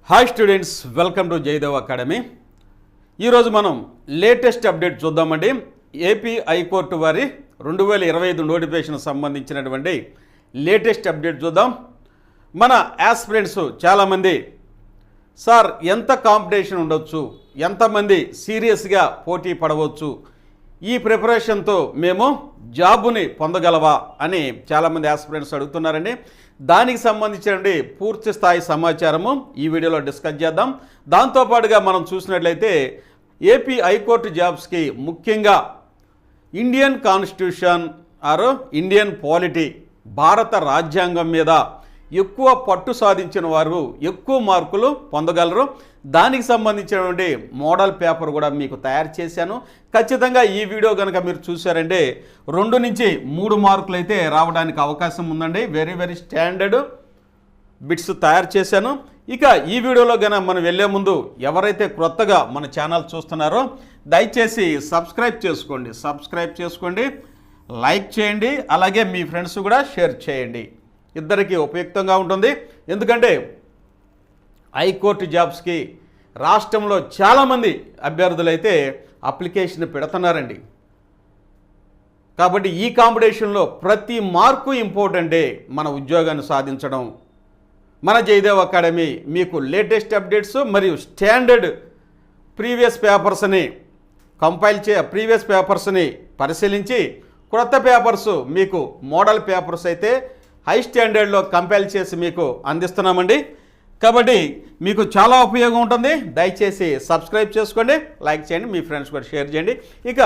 Hi students, welcome to Jayadev academy. ఈరోజు మనం latest update చూద్దామండి. ఏపీ హైకోర్టు వారి 2025 నోటిఫికేషన్ సంబంధించినటువంటి లేటెస్ట్ అప్డేట్ చూద్దాం. మన యాస్పిరెంట్స్ చాలామంది సార్ ఎంత కాంపిటీషన్ ఉండొచ్చు, ఎంతమంది సీరియస్గా పోటీ పడవచ్చు, ఈ ప్రిపరేషన్తో మేము జాబుని పొందగలవా అని చాలామంది యాస్పిరెంట్స్ అడుగుతున్నారండి. దానికి సంబంధించినటువంటి పూర్తి స్థాయి సమాచారము ఈ వీడియోలో డిస్కస్ చేద్దాం. దాంతోపాటుగా మనం చూసినట్లయితే ఏపీ హైకోర్టు జాబ్స్కి ముఖ్యంగా Indian constitution are Indian polity, భారత రాజ్యాంగం మీద ఎక్కువ పట్టు సాధించిన వారు ఎక్కువ మార్కులు పొందగలరు. దానికి సంబంధించినటువంటి మోడల్ పేపర్ కూడా మీకు తయారు చేశాను. ఖచ్చితంగా ఈ వీడియో కనుక మీరు చూసారంటే 2 నుంచి 3 మార్కులు అయితే రావడానికి అవకాశం ఉందండి. వెరీ స్టాండర్డ్ బిట్స్ తయారు చేశాను. ఇక ఈ వీడియోలో కనుక మనం వెళ్ళే ముందు ఎవరైతే క్రొత్తగా మన ఛానల్ చూస్తున్నారో దయచేసి సబ్స్క్రైబ్ చేసుకోండి, లైక్ చేయండి, అలాగే మీ ఫ్రెండ్స్ కూడా షేర్ చేయండి. ఇద్దరికి ఉపయుక్తంగా ఉంటుంది. ఎందుకంటే హైకోర్టు జాబ్స్కి రాష్ట్రంలో చాలామంది అభ్యర్థులైతే అప్లికేషన్ పెడుతున్నారండి. కాబట్టి ఈ కాంపిటీషన్లో ప్రతి మార్కు ఇంపార్టెంటే మన ఉద్యోగాన్ని సాధించడం. మన జయదేవ్ అకాడమీ మీకు లేటెస్ట్ అప్డేట్స్ మరియు స్టాండర్డ్ ప్రీవియస్ పేపర్స్ని పరిశీలించి క్రొత్త పేపర్స్ మీకు మోడల్ పేపర్స్ అయితే హై స్టాండర్డ్లో కంపైల్ చేసి మీకు అందిస్తున్నామండి. కాబట్టి మీకు చాలా ఉపయోగం ఉంటుంది. దయచేసి సబ్స్క్రైబ్ చేసుకోండి, లైక్ చేయండి, మీ ఫ్రెండ్స్ కూడా షేర్ చేయండి. ఇక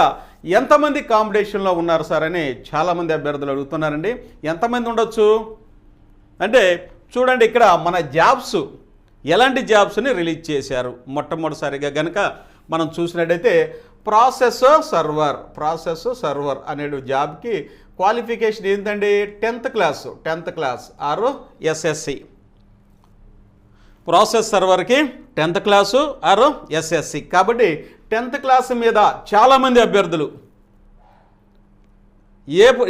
ఎంతమంది కాంపిటీషన్లో ఉన్నారు సార్ అని చాలామంది అభ్యర్థులు అడుగుతున్నారండి. ఎంతమంది ఉండొచ్చు అంటే చూడండి, ఇక్కడ మన జాబ్స్ ఎలాంటి జాబ్స్ని రిలీజ్ చేశారు. మొట్టమొదటిసారిగా కనుక మనం చూసినట్టయితే ప్రాసెస్ సర్వర్ అనే జాబ్కి క్వాలిఫికేషన్ ఏంటండి? 10th class or SSC. Process సర్వర్కి 10th క్లాసు ఆర్ ఎస్ఎస్సి. కాబట్టి 10th క్లాస్ మీద చాలామంది అభ్యర్థులు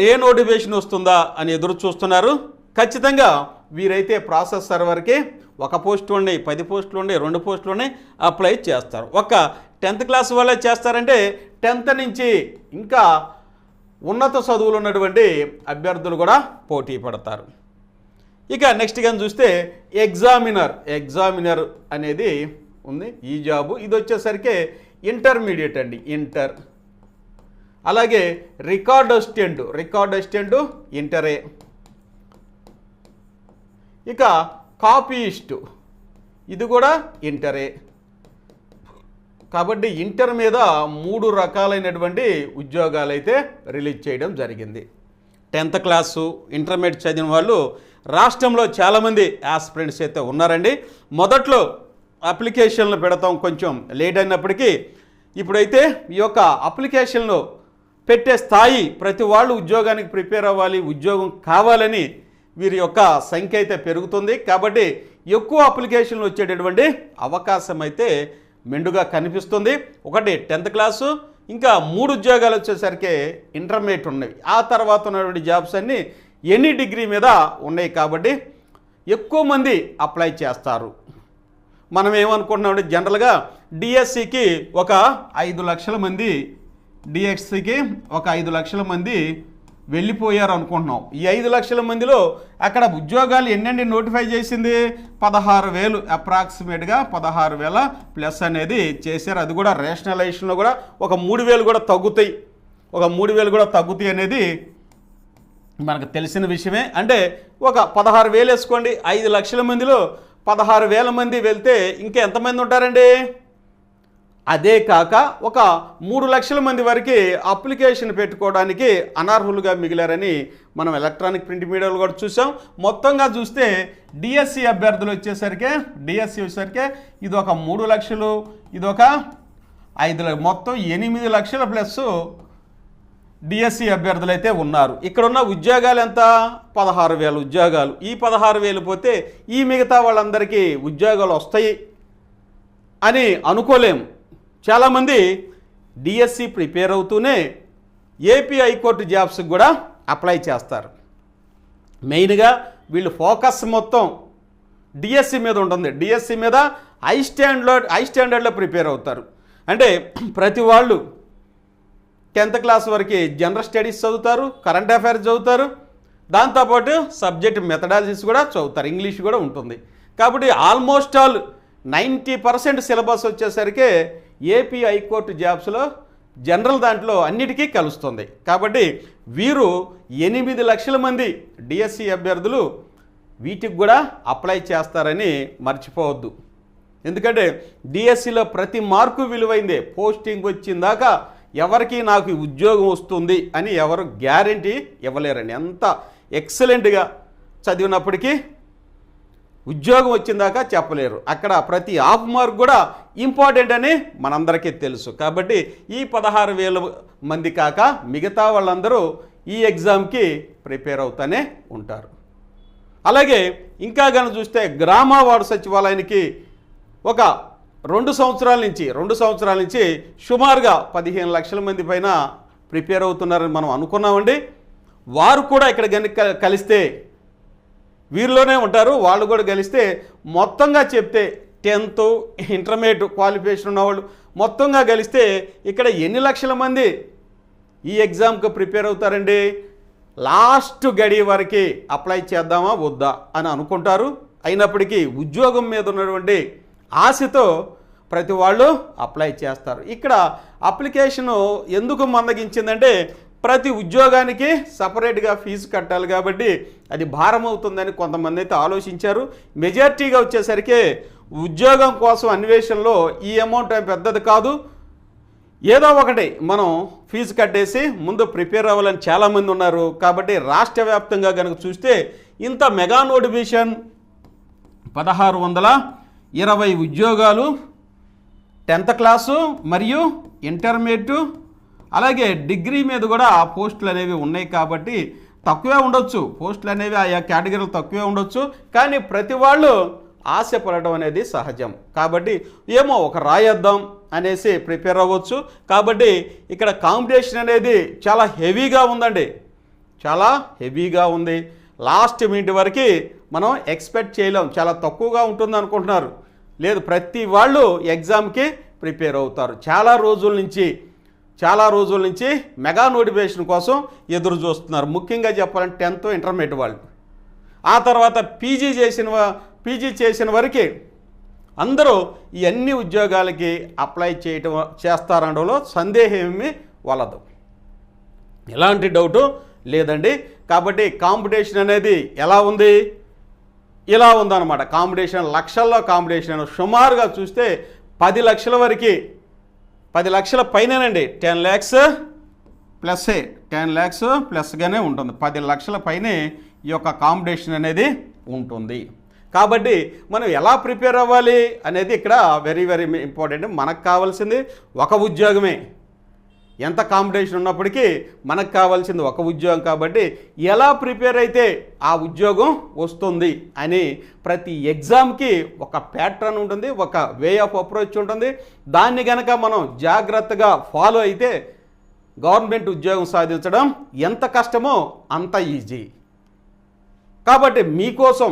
ఏ నోటిఫికేషన్ వస్తుందా అని ఎదురు చూస్తున్నారు. ఖచ్చితంగా వీరైతే ప్రాసెస్ సర్వర్కి 1 పోస్టు ఉండి 10 పోస్టులు ఉండి 2 పోస్టులు ఉండి అప్లై చేస్తారు. ఒక 10th క్లాస్ వాళ్ళే చేస్తారంటే 10th నుంచి ఇంకా ఉన్నత చదువులు ఉన్నటువంటి అభ్యర్థులు కూడా పోటీ పడతారు. ఇక నెక్స్ట్ కానీ చూస్తే ఎగ్జామినర్ అనేది ఉంది ఈ జాబు. ఇది వచ్చేసరికి ఇంటర్మీడియట్ అండి, ఇంటర్. అలాగే రికార్డ్ అసిస్టెంట్ ఇంటరే. ఇక కాపీయిస్టు ఇది కూడా ఇంటరే. కాబట్టి ఇంటర్ మీద 3 రకాలైనటువంటి ఉద్యోగాలు అయితే రిలీజ్ చేయడం జరిగింది. 10th క్లాసు ఇంటర్మీడియట్ చదివిన వాళ్ళు రాష్ట్రంలో చాలామంది యాస్పిరెంట్స్ అయితే ఉన్నారండి. మొదట్లో అప్లికేషన్లు పెడతాం కొంచెం లేట్ అయినప్పటికీ ఇప్పుడైతే ఈ యొక్క అప్లికేషన్లు పెట్టే స్థాయి ప్రతి వాళ్ళు ఉద్యోగానికి ప్రిపేర్ అవ్వాలి, ఉద్యోగం కావాలని వీరి యొక్క సంఖ్య అయితే పెరుగుతుంది. కాబట్టి ఎక్కువ అప్లికేషన్లు వచ్చేటటువంటి అవకాశం అయితే మెండుగా కనిపిస్తుంది. ఒకటి 10th క్లాసు, ఇంకా 3 ఉద్యోగాలు వచ్చేసరికి ఇంటర్మీడియట్ ఉన్నవి. ఆ తర్వాత ఉన్నటువంటి జాబ్స్ అన్నీ ఎనీ డిగ్రీ మీద ఉన్నాయి. కాబట్టి ఎక్కువ మంది అప్లై చేస్తారు. మనం ఏమనుకుంటున్నామంటే జనరల్గా డిఎస్సికి ఒక 5 లక్షల మంది వెళ్ళిపోయారు అనుకుంటున్నాం. ఈ 5 లక్షల మందిలో అక్కడ ఉద్యోగాలు ఎన్నండి నోటిఫై చేసింది? 16,000, అప్రాక్సిమేట్గా 16,000 ప్లస్ అనేది చేశారు. అది కూడా రేషనలైజేషన్లో కూడా ఒక 3,000 కూడా తగ్గుతాయి అనేది మనకు తెలిసిన విషయమే. అంటే ఒక 16,000 వేసుకోండి. 5 లక్షల మందిలో 16,000 మంది వెళ్తే ఇంకా ఎంతమంది ఉంటారండి? అదే కాక ఒక 3 లక్షల మంది వరకు అప్లికేషన్ పెట్టుకోవడానికి అనర్హులుగా మిగిలారని మనం ఎలక్ట్రానిక్ ప్రింట్ మీడియాలో కూడా చూసాం. మొత్తంగా చూస్తే డిఎస్సి అభ్యర్థులు వచ్చేసరికి ఇది ఒక 3 లక్షలు, ఇది ఒక 5 లక్షలు, మొత్తం 8 లక్షల ప్లస్ డిఎస్సి అభ్యర్థులు అయితే ఉన్నారు. ఇక్కడ ఉన్న ఉద్యోగాలు ఎంత? 16,000 ఉద్యోగాలు. ఈ 16,000 పోతే ఈ మిగతా వాళ్ళందరికీ ఉద్యోగాలు వస్తాయి అని అనుకోలేము. చాలామంది డిఎస్సి ప్రిపేర్ అవుతూనే ఏపీ హైకోర్టు జాబ్స్కి కూడా అప్లై చేస్తారు. మెయిన్గా వీళ్ళు ఫోకస్ మొత్తం డిఎస్సి మీద ఉంటుంది. డిఎస్సి మీద హై స్టాండర్డ్లో ప్రిపేర్ అవుతారు. అంటే ప్రతి వాళ్ళు 10th క్లాస్ వరకు జనరల్ స్టడీస్ చదువుతారు, కరెంట్ అఫైర్స్ చదువుతారు, దాంతోపాటు సబ్జెక్ట్ మెథడాలజీస్ కూడా చదువుతారు, ఇంగ్లీష్ కూడా ఉంటుంది. కాబట్టి ఆల్మోస్ట్ ఆల్ 90% సిలబస్ వచ్చేసరికి ఏపీ హైకోర్టు జాబ్స్లో జనరల్ దాంట్లో అన్నిటికీ కలుస్తుంది. కాబట్టి వీరు 8 లక్షల మంది డిఎస్సి అభ్యర్థులు వీటికి కూడా అప్లై చేస్తారని మర్చిపోవద్దు. ఎందుకంటే డిఎస్సిలో ప్రతి మార్కు విలువైందే. పోస్టింగ్ వచ్చిందాక ఎవరికి నాకు ఉద్యోగం వస్తుంది అని ఎవరు గ్యారంటీ ఇవ్వలేరండి. ఎంత ఎక్సలెంట్గా చదివినప్పటికీ ఉద్యోగం వచ్చిందాకా చెప్పలేరు. అక్కడ ప్రతి హాఫ్ మార్క్ కూడా ఇంపార్టెంట్ అని మనందరికీ తెలుసు. కాబట్టి ఈ 16,000 మంది కాక మిగతా వాళ్ళందరూ ఈ ఎగ్జామ్కి ప్రిపేర్ అవుతూనే ఉంటారు. అలాగే ఇంకా కనుక చూస్తే గ్రామ వార్డు సచివాలయానికి ఒక 2 సంవత్సరాల నుంచి సుమారుగా 15 లక్షల మంది పైన ప్రిపేర్ అవుతున్నారని మనం అనుకున్నామండి. వారు కూడా ఇక్కడ కనుక కలిస్తే వీరిలోనే ఉంటారు. వాళ్ళు కూడా కలిస్తే మొత్తంగా చెప్తే 10th ఇంటర్మీడియట్ క్వాలిఫికేషన్ ఉన్నవాళ్ళు మొత్తంగా కలిస్తే ఇక్కడ ఎన్ని లక్షల మంది ఈ ఎగ్జామ్కి ప్రిపేర్ అవుతారండి? లాస్ట్ గడి వరకు అప్లై చేద్దామా వద్దా అని అనుకుంటారు. అయినప్పటికీ ఉద్యోగం మీద ఉన్నటువంటి ఆశతో ప్రతి వాళ్ళు అప్లై చేస్తారు. ఇక్కడ అప్లికేషను ఎందుకు మందగించిందంటే ప్రతి ఉద్యోగానికి సపరేట్గా ఫీజు కట్టాలి కాబట్టి అది భారం అవుతుందని కొంతమంది అయితే ఆలోచించారు. మెజారిటీగా వచ్చేసరికి ఉద్యోగం కోసం అన్వేషణలో ఈ అమౌంట్ పెద్దది కాదు, ఏదో ఒకటి మనం ఫీజు కట్టేసి ముందు ప్రిపేర్ అవ్వాలని చాలామంది ఉన్నారు. కాబట్టి రాష్ట్ర వ్యాప్తంగా కనుక చూస్తే ఇంత మెగా నోటిఫికేషన్ 1620 ఉద్యోగాలు 10th క్లాసు మరియు ఇంటర్మీడియట్ అలాగే డిగ్రీ మీద కూడా పోస్టులు అనేవి ఉన్నాయి. కాబట్టి తక్కువే ఉండొచ్చు, పోస్టులు అనేవి ఆయా కేటగిరీలు తక్కువే ఉండొచ్చు. కానీ ప్రతి వాళ్ళు ఆశపడటం అనేది సహజం. కాబట్టి ఏమో ఒక రాయేద్దాం అనేసి ప్రిపేర్ అవ్వచ్చు. కాబట్టి ఇక్కడ కాంపిటీషన్ అనేది చాలా హెవీగా ఉందండి, చాలా హెవీగా ఉంది. లాస్ట్ మినిట్ వరకు మనం ఎక్స్పెక్ట్ చేయలేం, చాలా తక్కువగా ఉంటుంది అనుకుంటున్నారు. లేదు, ప్రతి వాళ్ళు ఎగ్జామ్కి ప్రిపేర్ అవుతారు. చాలా రోజుల నుంచి మెగా నోటిఫికేషన్ కోసం ఎదురు చూస్తున్నారు. ముఖ్యంగా చెప్పాలంటే 10th ఇంటర్మీడియట్ వాళ్ళు. ఆ తర్వాత పీజీ చేసిన వరకు అందరూ ఈ అన్ని ఉద్యోగాలకి అప్లై చేస్తారనడంలో సందేహం ఏమీ వలదు, ఎలాంటి డౌటు లేదండి. కాబట్టి కాంపిటీషన్ అనేది ఎలా ఉంది? ఇలా ఉందన్నమాట. కాంపిటీషన్ లక్షల్లో కాంపిటీషన్. సుమారుగా చూస్తే 10 లక్షల వరకు, 10 లక్షల పైనేనండి. 10 lakhs ప్లస్సే, 10 lakhs ప్లస్గానే ఉంటుంది. 10 లక్షల పైనే ఈ యొక్క కాంపిటీషన్ అనేది ఉంటుంది. కాబట్టి మనం ఎలా ప్రిపేర్ అవ్వాలి అనేది ఇక్కడ వెరీ వెరీ ఇంపార్టెంట్. మనకు కావాల్సింది ఒక ఉద్యోగమే. ఎంత కాంపిటీషన్ ఉన్నప్పటికీ మనకు కావాల్సింది ఒక ఉద్యోగం. కాబట్టి ఎలా ప్రిపేర్ అయితే ఆ ఉద్యోగం వస్తుంది అని ప్రతి ఎగ్జామ్కి ఒక ప్యాటర్న్ ఉంటుంది, ఒక వే ఆఫ్ అప్రోచ్ ఉంటుంది. దాన్ని కనుక మనం జాగ్రత్తగా ఫాలో అయితే గవర్నమెంట్ ఉద్యోగం సాధించడం ఎంత కష్టమో అంత ఈజీ. కాబట్టి మీకోసం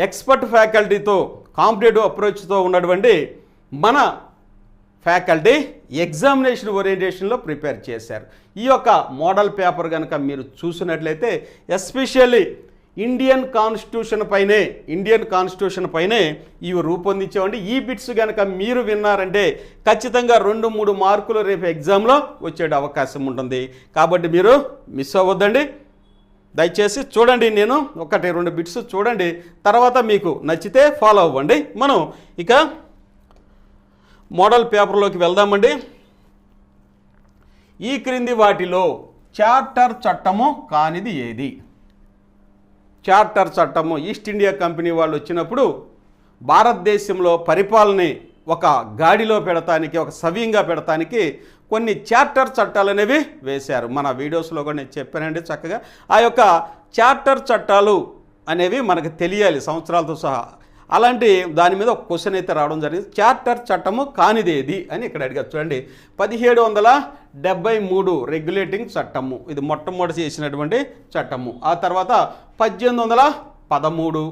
ఎక్స్పర్ట్ ఫ్యాకల్టీతో, కాంపిటేటివ్ అప్రోచ్తో ఉన్నటువంటి మన ఫ్యాకల్టీ ఎగ్జామినేషన్ ఓరియంటేషన్లో ప్రిపేర్ చేశారు. ఈ యొక్క మోడల్ పేపర్ కనుక మీరు చూసినట్లయితే ఎస్పెషల్లీ ఇండియన్ కాన్స్టిట్యూషన్ పైనే ఇవి రూపొందించామండి. ఈ బిట్స్ కనుక మీరు విన్నారంటే ఖచ్చితంగా 2-3 మార్కులు రేపు ఎగ్జామ్లో వచ్చే అవకాశం ఉంటుంది. కాబట్టి మీరు మిస్ అవ్వద్దండి. దయచేసి చూడండి, నేను 1-2 బిట్స్ చూడండి, తర్వాత మీకు నచ్చితే ఫాలో అవ్వండి. మనం ఇక మోడల్ పేపర్లోకి వెళ్దామండి. ఈ క్రింది వాటిలో చార్టర్ చట్టము కానిది ఏది? చార్టర్ చట్టము ఈస్ట్ ఇండియా కంపెనీ వాళ్ళు వచ్చినప్పుడు భారతదేశంలో పరిపాలనని ఒక గాడిలో పెడతానికి, ఒక సవ్యంగా పెడతానికి కొన్ని చార్టర్ చట్టాలు అనేవి వేశారు. మన వీడియోస్లో కూడా నేను చెప్పానండి చక్కగా. ఆ యొక్క చార్టర్ చట్టాలు అనేవి మనకు తెలియాలి సంవత్సరాలతో సహా. అలాంటి దాని మీద ఒక క్వశ్చన్ అయితే రావడం జరిగింది. చార్టర్ చట్టము కానిది ఏది అని ఇక్కడ అడిగారు. చూడండి, 1773 రెగ్యులేటింగ్ చట్టము, ఇది మొట్టమొదటి చేసినటువంటి చట్టము. ఆ తర్వాత 1800 13,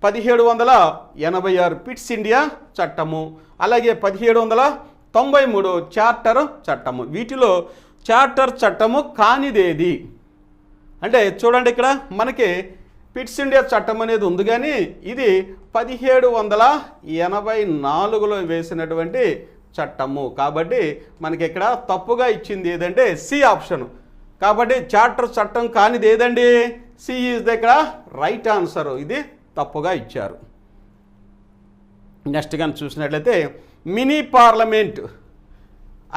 1786 పిట్స్ ఇండియా చట్టము, అలాగే 1793 చార్టర్ చట్టము. వీటిలో చార్టర్ చట్టము కానిదేది అంటే చూడండి, ఇక్కడ మనకి పిట్స్ ఇండియా చట్టం అనేది ఉంది, కానీ ఇది 1784లో వేసినటువంటి చట్టము. కాబట్టి మనకి ఇక్కడ తప్పుగా ఇచ్చింది ఏదంటే సి ఆప్షన్. కాబట్టి చార్టర్ చట్టం కానిది ఏదండి? సి ఈజ్ ద ఇక్కడ రైట్ ఆన్సర్. ఇది తప్పుగా ఇచ్చారు. నెక్స్ట్ కానీ చూసినట్లయితే మినీ పార్లమెంట్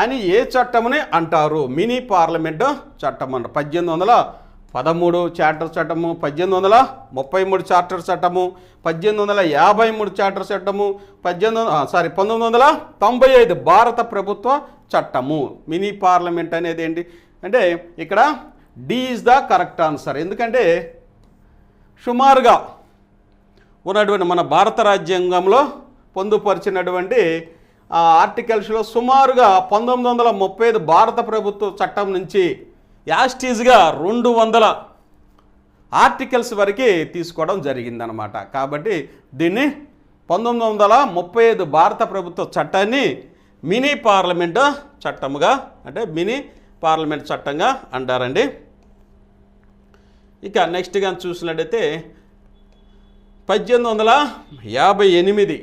అని ఏ చట్టముని అంటారు? మినీ పార్లమెంట్ చట్టం అంట. 1813 చార్టర్ చట్టము, 1833 చార్టర్ చట్టము, 1853 చార్టర్ చట్టము, 1995 భారత ప్రభుత్వ చట్టము. మినీ పార్లమెంట్ అనేది ఏంటి అంటే ఇక్కడ D is the correct answer. ఎందుకంటే సుమారుగా ఉన్నటువంటి మన భారత రాజ్యాంగంలో పొందుపరిచినటువంటి ఆర్టికల్స్లో సుమారుగా 1935 భారత ప్రభుత్వ చట్టం నుంచి యాస్టీజ్గా 200 ఆర్టికల్స్ వరకు తీసుకోవడం జరిగిందనమాట. కాబట్టి దీన్ని 1935 భారత ప్రభుత్వ చట్టాన్ని మినీ పార్లమెంటు చట్టముగా అంటే మినీ పార్లమెంట్ చట్టంగా అంటారండి. ఇక నెక్స్ట్ కానీ చూసినట్టయితే 1858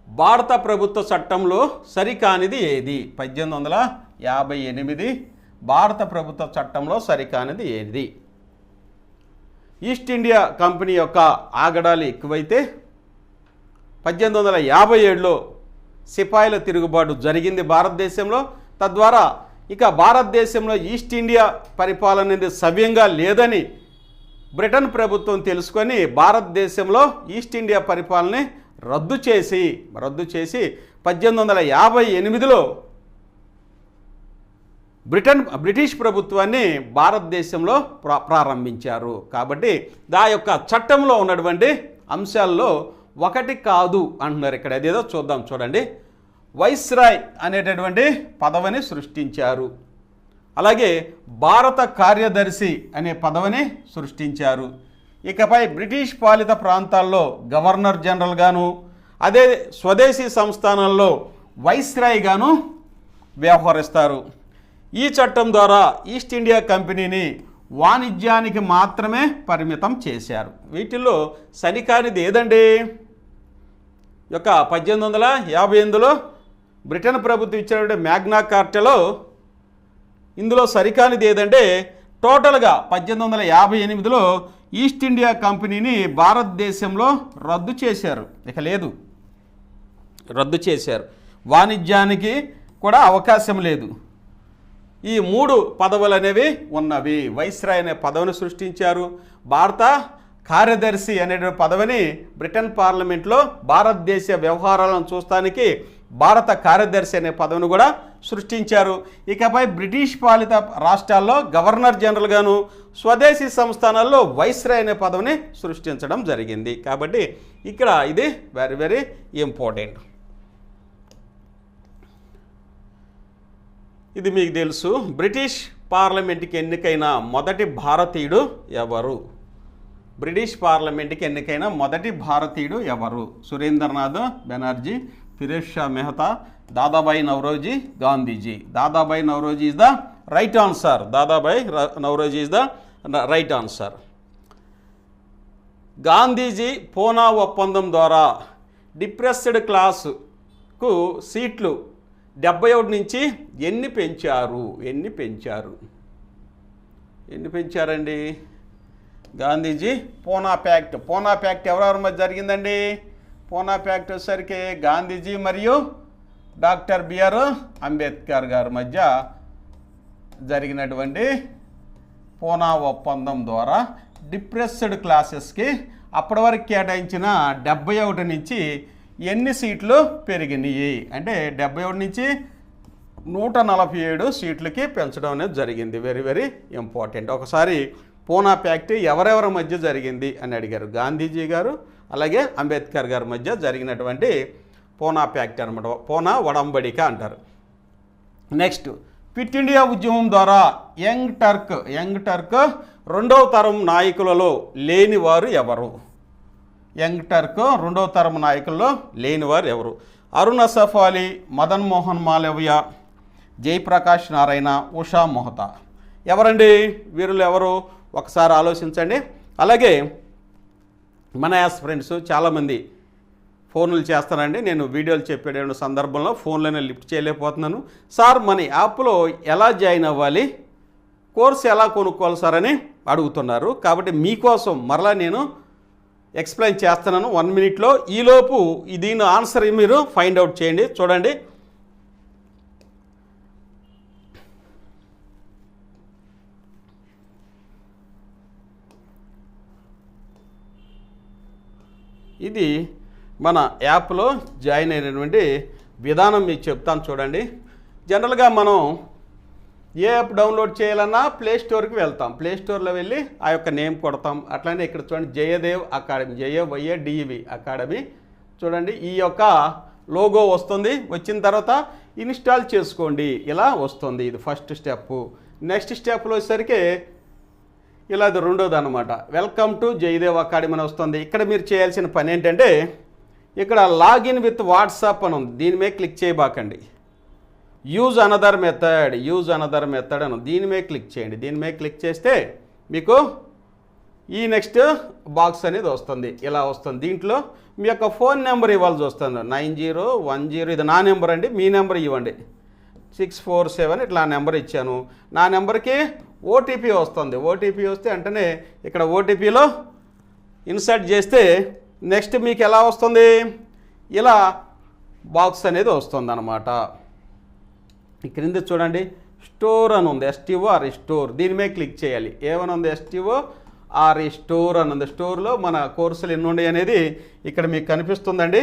భారత ప్రభుత్వ చట్టంలో సరికానిది ఏది? 1858 భారత ప్రభుత్వ చట్టంలో సరికానిది ఏది? ఈస్ట్ ఇండియా కంపెనీ యొక్క ఆగడాలు ఎక్కువైతే 1857లో సిపాయిల తిరుగుబాటు జరిగింది భారతదేశంలో. తద్వారా ఇక భారతదేశంలో ఈస్ట్ ఇండియా పరిపాలన అనేది సవ్యంగా లేదని బ్రిటన్ ప్రభుత్వం తెలుసుకొని భారతదేశంలో ఈస్ట్ ఇండియా పరిపాలనని రద్దు చేసి 1858లో బ్రిటిష్ ప్రభుత్వాన్ని భారతదేశంలో ప్రారంభించారు. కాబట్టి దా యొక్క చట్టంలో ఉన్నటువంటి అంశాల్లో ఒకటి కాదు అంటున్నారు ఇక్కడ. అదేదో చూద్దాం చూడండి. వైస్రాయ్ అనేటటువంటి పదవిని సృష్టించారు. అలాగే భారత కార్యదర్శి అనే పదవిని సృష్టించారు. ఇకపై బ్రిటిష్ పాలిత ప్రాంతాల్లో గవర్నర్ జనరల్ గాను, అదే స్వదేశీ సంస్థానాల్లో వైస్రాయ్ గాను వ్యవహరిస్తారు. ఈ చట్టం ద్వారా ఈస్ట్ ఇండియా కంపెనీని వాణిజ్యానికి మాత్రమే పరిమితం చేశారు. వీటిల్లో సరికానిది ఏదండి? యొక్క 1858లో బ్రిటన్ ప్రభుత్వం ఇచ్చినటువంటి మ్యాగ్నా కార్టాలో ఇందులో సరికానిది ఏదంటే టోటల్గా 1858లో ఈస్ట్ ఇండియా కంపెనీని భారతదేశంలో రద్దు చేశారు. ఇక లేదు, రద్దు చేశారు. వాణిజ్యానికి కూడా అవకాశం లేదు. ఈ 3 పదవులు అనేవి ఉన్నవి. వైస్రాయ్ అనే పదవిని సృష్టించారు. భారత కార్యదర్శి అనే పదవిని బ్రిటన్ పార్లమెంట్లో భారతదేశ వ్యవహారాలను చూస్తానికి భారత కార్యదర్శి అనే పదవిని కూడా సృష్టించారు. ఇకపై బ్రిటిష్ పాలిత రాష్ట్రాల్లో గవర్నర్ జనరల్ గాను, స్వదేశీ సంస్థానాల్లో వైస్రాయ్ అనే పదవిని సృష్టించడం జరిగింది. కాబట్టి ఇక్కడ ఇది వెరీ వెరీ ఇంపార్టెంట్. ఇది మీకు తెలుసు. బ్రిటిష్ పార్లమెంట్కి ఎన్నికైన మొదటి భారతీయుడు ఎవరు? బ్రిటిష్ పార్లమెంట్కి ఎన్నికైన మొదటి భారతీయుడు ఎవరు? Surendranath Banerjee, Pheroze Shah Mehta, Dadabhai Naoroji, Gandhiji. Dadabhai Naoroji is the right answer. Dadabhai Naoroji is the right answer. Gandhiji Poona ఒప్పందం ద్వారా డిప్రెస్డ్ క్లాసుకు సీట్లు 71 నుంచి ఎన్ని పెంచారండి? గాంధీజీ పూనా ప్యాక్ట్ ఎవరెవరి మధ్య జరిగిందండి? పూనా ప్యాక్ట్ వచ్చేసరికి గాంధీజీ మరియు డాక్టర్ బిఆర్ అంబేద్కర్ గారి మధ్య జరిగినటువంటి పూనా ఒప్పందం ద్వారా డిప్రెస్డ్ క్లాసెస్కి అప్పటి వరకు కేటాయించిన 71 నుంచి ఎన్ని సీట్లు పెరిగినాయి అంటే 71 నుంచి 147 సీట్లకి పెంచడం అనేది జరిగింది. Very very important. ఒకసారి పూనా ప్యాక్ట్ ఎవరెవరి మధ్య జరిగింది అని అడిగారు. గాంధీజీ గారు అలాగే అంబేద్కర్ గారి మధ్య జరిగినటువంటి పూనా ప్యాక్ట్ అనమాట. పూనా ఒడంబడిక అంటారు. నెక్స్ట్, క్విట్ ఇండియా ఉద్యమం ద్వారా యంగ్ టర్క్ రెండవ తరం నాయకులలో లేనివారు ఎవరు? యంగ్ టర్క్ రెండవ తరం నాయకుల్లో లేనివారు ఎవరు? అరుణ్ అసఫ్ అలీ, మదన్ మోహన్ మాలవ్య, జయప్రకాష్ నారాయణ, ఉషా మొహతా. ఎవరండి వీరులు? ఎవరు ఒకసారి ఆలోచించండి. అలాగే మన యాస్ ఫ్రెండ్స్ చాలామంది ఫోన్లు చేస్తానండి. నేను వీడియోలు చెప్పే సందర్భంలో ఫోన్లోనే లిఫ్ట్ చేయలేకపోతున్నాను. సార్ మన యాప్లో ఎలా జాయిన్ అవ్వాలి, కోర్సు ఎలా కొనుక్కోవాలి సార్ అని అడుగుతున్నారు. కాబట్టి మీకోసం మరలా నేను ఎక్స్ప్లెయిన్ చేస్తున్నాను 1 మినిట్లో. ఈలోపు దీని ఆన్సర్ మీరు ఫైండ్ అవుట్ చేయండి. చూడండి, ఇది మన యాప్లో జాయిన్ అయినటువంటి విధానం మీకు చెప్తాను. చూడండి, జనరల్గా మనం ఏ యాప్ డౌన్లోడ్ చేయాలన్నా ప్లే స్టోర్కి వెళ్తాం. ప్లే స్టోర్లో వెళ్ళి ఆ యొక్క నేమ్ కొడతాం. అట్లానే ఇక్కడ చూడండి, జయదేవ్ అకాడమీ, JYADEV అకాడమీ. చూడండి, ఈ యొక్క లోగో వస్తుంది. వచ్చిన తర్వాత ఇన్స్టాల్ చేసుకోండి, ఇలా వస్తుంది. ఇది ఫస్ట్ స్టెప్. నెక్స్ట్ స్టెప్లో వచ్చేసరికి ఇలా అది రెండోది అనమాట. వెల్కమ్ టు జయదేవ్ అకాడమీ అని వస్తుంది. ఇక్కడ మీరు చేయాల్సిన పని ఏంటంటే, ఇక్కడ లాగిన్ విత్ వాట్సాప్ అని ఉంది. దీని మీద క్లిక్ చేయబాకండి. యూజ్ అనదర్ మెథడ్ అని దీని మీద క్లిక్ చేయండి. దీని మీద క్లిక్ చేస్తే మీకు ఈ నెక్స్ట్ బాక్స్ అనేది వస్తుంది, ఇలా వస్తుంది. దీంట్లో మీ యొక్క ఫోన్ నెంబర్ ఇవ్వాల్సి వస్తుంది. 9010, ఇది నా నెంబర్ అండి, మీ నెంబర్ ఇవ్వండి. 647 ఇట్లా నెంబర్ ఇచ్చాను. నా నెంబర్కి ఓటీపీ వస్తుంది. ఓటీపీ వస్తే వెంటనే ఇక్కడ ఓటీపీలో ఇన్సర్ట్ చేస్తే నెక్స్ట్ మీకు ఎలా వస్తుంది, ఇలా బాక్స్ అనేది వస్తుంది అన్నమాట. ఈ క్రింద చూడండి, స్టోర్ అని ఉంది, STOR స్టోర్. దీని మీద క్లిక్ చేయాలి. ఏమని ఉంది, STOR స్టోర్ అని ఉంది. స్టోర్లో మన కోర్సులు ఎన్ని ఉన్నాయి అనేది ఇక్కడ మీకు కనిపిస్తుందండి.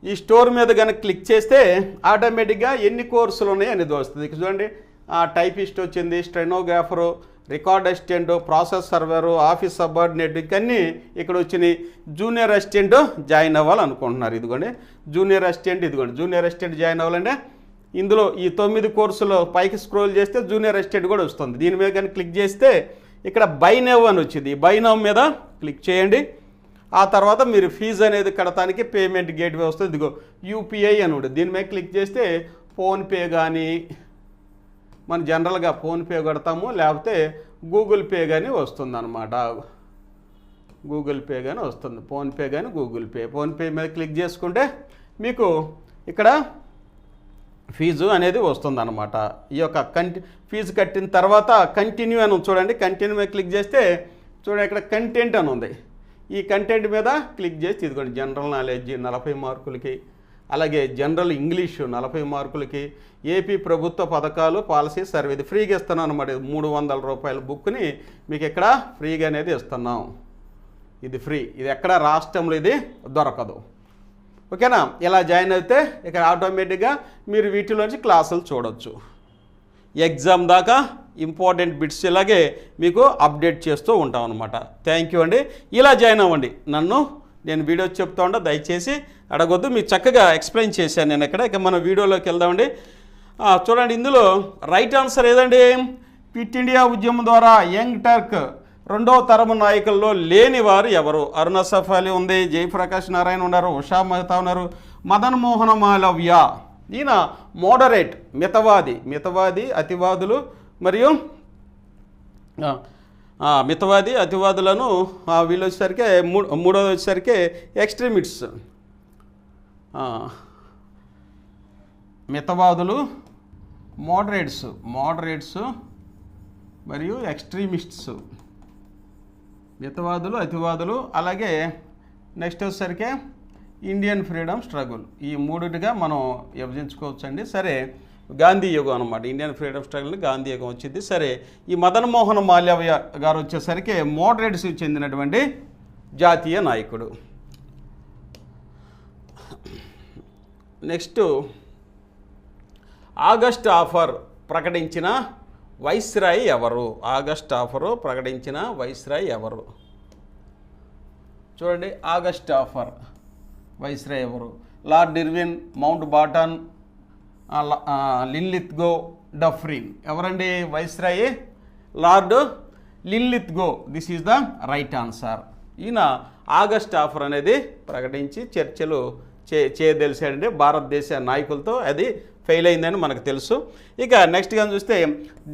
ఈ స్టోర్ మీద కనుక క్లిక్ చేస్తే ఆటోమేటిక్గా ఎన్ని కోర్సులు ఉన్నాయి అనేది వస్తుంది. చూడండి, టైపిస్ట్ వచ్చింది, stenographer, record assistant, process server, office subordinate, ఇవన్నీ ఇక్కడ వచ్చినాయి. జూనియర్ అసిస్టెంట్ జాయిన్ అవ్వాలనుకుంటున్నారు. ఇదిగోండి జూనియర్ అసిస్టెంట్, ఇదిగోండి జూనియర్ అసిస్టెంట్ జాయిన్ అవ్వాలంటే ఇందులో ఈ 9 కోర్సులో పైకి స్క్రోల్ చేస్తే జూనియర్ అసిస్టెంట్ కూడా వస్తుంది. దీని మీద కానీ క్లిక్ చేస్తే ఇక్కడ బై నౌ అని వచ్చింది. బై నౌ మీద క్లిక్ చేయండి. ఆ తర్వాత మీరు ఫీజు అనేది కడతానికి పేమెంట్ గేట్వే వస్తుంది. ఇదిగో UPI అని ఉంటుంది. దీని మీద క్లిక్ చేస్తే ఫోన్పే కానీ, మనం జనరల్గా ఫోన్పే కడతాము, లేకపోతే గూగుల్ పే కానీ వస్తుంది అనమాట. గూగుల్ పే కానీ వస్తుంది, ఫోన్పే కానీ గూగుల్ పే. ఫోన్పే మీద క్లిక్ చేసుకుంటే మీకు ఇక్కడ ఫీజు అనేది వస్తుంది అనమాట. ఈ యొక్క ఫీజు కట్టిన తర్వాత కంటిన్యూ అని చూడండి. కంటిన్యూ మీద క్లిక్ చేస్తే చూడండి, ఇక్కడ కంటెంట్ అని ఉంది. ఈ కంటెంట్ మీద క్లిక్ చేసి ఇదిగోండి, జనరల్ నాలెడ్జ్ 40 మార్కులకి, అలాగే జనరల్ ఇంగ్లీషు 40 మార్కులకి, ఏపీ ప్రభుత్వ పథకాలు పాలసీ సర్వే, ఇది ఫ్రీగా ఇస్తున్నాం అనమాట. 300 రూపాయల బుక్ని మీకు ఇక్కడ ఫ్రీగా అనేది ఇస్తున్నాం. ఇది ఫ్రీ, ఇది ఎక్కడ రాష్ట్రంలో ఇది దొరకదు. ఓకేనా? ఇలా జాయిన్ అయితే ఇక్కడ ఆటోమేటిక్గా మీరు వీటిలోంచి క్లాసులు చూడవచ్చు. ఎగ్జామ్ దాకా ఇంపార్టెంట్ బిట్స్ ఇలాగే మీకు అప్డేట్ చేస్తూ ఉంటాం అనమాట. థ్యాంక్ యూ అండి. ఇలా జాయిన్ అవ్వండి. నేను వీడియో చెప్తా ఉంటే దయచేసి అడగొద్దు. మీకు చక్కగా ఎక్స్ప్లెయిన్ చేశాను నేను ఇక్కడ. ఇక మన వీడియోలోకి వెళ్దామండి. చూడండి, ఇందులో రైట్ ఆన్సర్ ఏదండి? క్విట్ ఇండియా ఉద్యమం ద్వారా యంగ్ టర్క్ రెండవ తరము నాయకుల్లో లేనివారు ఎవరు? అరుణ్ అసఫ్ అలీ ఉంది, జయప్రకాష్ నారాయణ ఉన్నారు, ఉషా మొహతా ఉన్నారు, మదన్ మోహన్ మాలవ్య. ఈయన మోడరేట్, మితవాది అతివాదులు మరియు మితవాది అతివాదులను వీళ్ళు వచ్చేసరికి మూడోది వచ్చేసరికి ఎక్స్ట్రీమిస్ట్స్. మితవాదులు, మోడరేట్స్ మరియు ఎక్స్ట్రీమిస్ట్స్. మితవాదులు, అతివాదులు, అలాగే నెక్స్ట్ వచ్చేసరికి ఇండియన్ ఫ్రీడమ్ స్ట్రగుల్. ఈ మూడుగా మనం విభజించుకోవచ్చండి. సరే, గాంధీ యుగం అనమాట. ఇండియన్ ఫ్రీడమ్ స్ట్రగుల్ గాంధీ యుగం వచ్చింది. సరే, ఈ మదన్ మోహన్ మాలవ్య గారు వచ్చేసరికి మోడరేట్స్ చెందినటువంటి జాతీయ నాయకుడు. నెక్స్ట్, ఆగస్ట్ ఆఫర్ ప్రకటించిన వైస్రాయ్ ఎవరు? ఆగస్ట్ ఆఫరు ప్రకటించిన వైస్రాయ్ ఎవరు? చూడండి, ఆగస్ట్ ఆఫర్ వైస్రాయ్ ఎవరు? Lord Irwin, Mountbatten, Linlithgow, Dufferin. ఎవరండి viceroy? Lord Linlithgow this is the right answer. ఈయన ఆగస్ట్ ఆఫర్ అనేది ప్రకటించి చర్చలు చేయదలిసాడండి భారతదేశ నాయకులతో. అది ఫెయిల్ అయిందని మనకు తెలుసు. ఇక నెక్స్ట్గా చూస్తే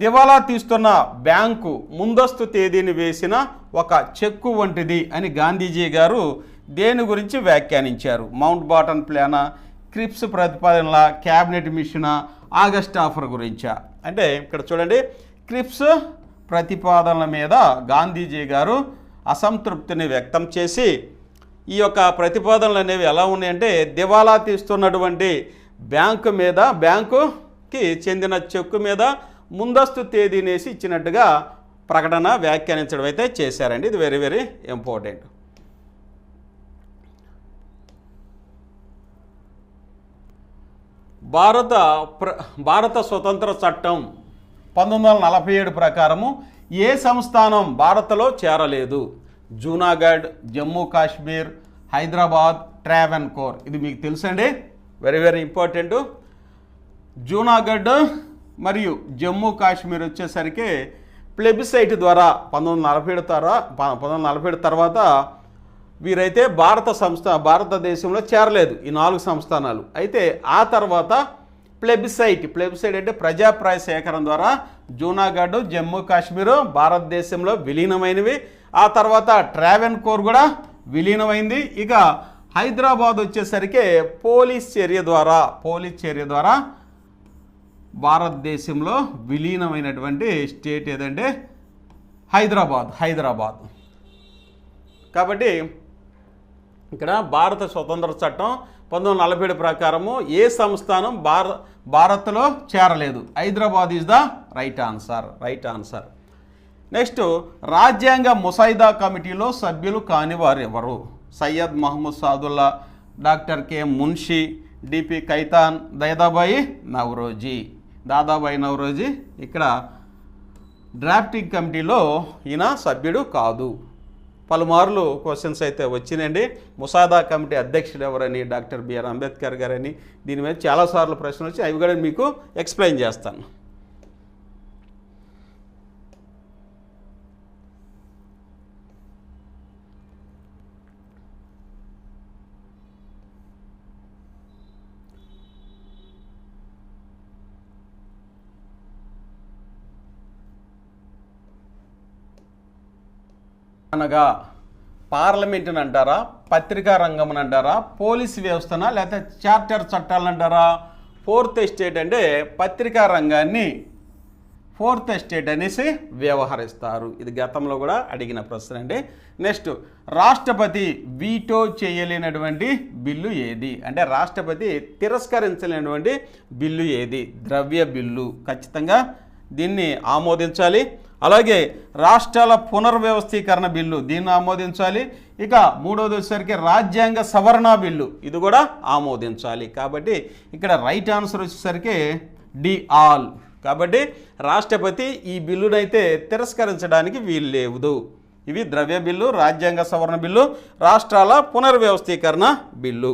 దివాలా తీస్తున్న బ్యాంకు ముందస్తు తేదీని వేసిన ఒక చెక్కు వంటిది అని గాంధీజీ గారు దేని గురించి వ్యాఖ్యానించారు? మౌంట్ బాటన్ ప్లానా, క్రిప్స్ ప్రతిపాదనల, క్యాబినెట్ మిషనా, ఆగస్ట్ ఆఫర్ గురించా? అంటే ఇక్కడ చూడండి, క్రిప్స్ ప్రతిపాదనల మీద గాంధీజీ గారు అసంతృప్తిని వ్యక్తం చేసి ఈ యొక్క ప్రతిపాదనలు అనేవి ఎలా ఉన్నాయంటే దివాలా తీస్తున్నటువంటి బ్యాంకు మీద, బ్యాంకుకి చెందిన చెక్కు మీద ముందస్తు తేదీనేసి ఇచ్చినట్టుగా ప్రకటన వ్యాఖ్యానించడం అయితే చేశారండి. ఇది వెరీ వెరీ ఇంపార్టెంట్. భారత స్వతంత్ర చట్టం 1947 ప్రకారము ఏ సంస్థానం భారత్లో చేరలేదు? జూనాగఢ్, జమ్మూ కాశ్మీర్, హైదరాబాద్, ట్రావెన్కోర్. ఇది మీకు తెలుసండి, వెరీ వెరీ ఇంపార్టెంట్. జూనాగఢ్ మరియు జమ్మూ కాశ్మీర్ వచ్చేసరికి ప్లెబిసైట్ ద్వారా 1947 తర్వాత వీరైతే భారతదేశంలో చేరలేదు ఈ 4 సంస్థానాలు. అయితే ఆ తర్వాత ప్లెబిసైట్ అంటే ప్రజాప్రాయ సేకరణ ద్వారా జూనాగఢ్, జమ్మూ కాశ్మీర్ భారతదేశంలో విలీనమైనవి. ఆ తర్వాత ట్రావెన్కోర్ కూడా విలీనమైంది. ఇక హైదరాబాద్ వచ్చేసరికి పోలీస్ చర్య ద్వారా భారతదేశంలో విలీనమైనటువంటి స్టేట్ ఏదంటే హైదరాబాద్. కాబట్టి ఇక్కడ భారత స్వతంత్ర చట్టం 1947 ప్రకారము ఏ సంస్థానం భారత్లో చేరలేదు? Hyderabad is the right answer. Next, రాజ్యాంగ ముసాయిదా కమిటీలో సభ్యులు కాని వారు ఎవరు? Syed Mohammad Saadulla, doctor K Munshi, DP Khaitan, Dadabhai Naoroji ఇక్కడ డ్రాఫ్టింగ్ కమిటీలో ఈయన సభ్యుడు కాదు. పలుమార్లు క్వశ్చన్స్ అయితే వచ్చినాయండి. ముసాదా కమిటీ అధ్యక్షుడు ఎవరని, డాక్టర్ బిఆర్ అంబేద్కర్ గారని. దీని మీద చాలాసార్లు ప్రశ్నలు వచ్చి అవి కూడా మీకు ఎక్స్ప్లెయిన్ చేస్తాను. అనగా పార్లమెంటుని అంటారా, పత్రికా రంగం అంటారా, పోలీస్ వ్యవస్థన, లేకపోతే చార్టర్ చట్టాలను అంటారా? ఫోర్త్ ఎస్టేట్ అంటే పత్రికా రంగాన్ని ఫోర్త్ ఎస్టేట్ అనేసి వ్యవహరిస్తారు. ఇది గతంలో కూడా అడిగిన ప్రశ్న అండి. నెక్స్ట్, రాష్ట్రపతి వీటో చేయలేనటువంటి బిల్లు ఏది? అంటే రాష్ట్రపతి తిరస్కరించలేనటువంటి బిల్లు ఏది? ద్రవ్య బిల్లు. ఖచ్చితంగా దీన్ని ఆమోదించాలి. అలాగే రాష్ట్రాల పునర్వ్యవస్థీకరణ బిల్లు, దీన్ని ఆమోదించాలి. ఇక మూడవది వచ్చేసరికి రాజ్యాంగ సవరణ బిల్లు, ఇది కూడా ఆమోదించాలి. కాబట్టి ఇక్కడ రైట్ ఆన్సర్ వచ్చేసరికి డి ఆల్. కాబట్టి రాష్ట్రపతి ఈ బిల్లునైతే తిరస్కరించడానికి వీలు లేదు. ఇవి ద్రవ్య బిల్లు, రాజ్యాంగ సవరణ బిల్లు, రాష్ట్రాల పునర్వ్యవస్థీకరణ బిల్లు.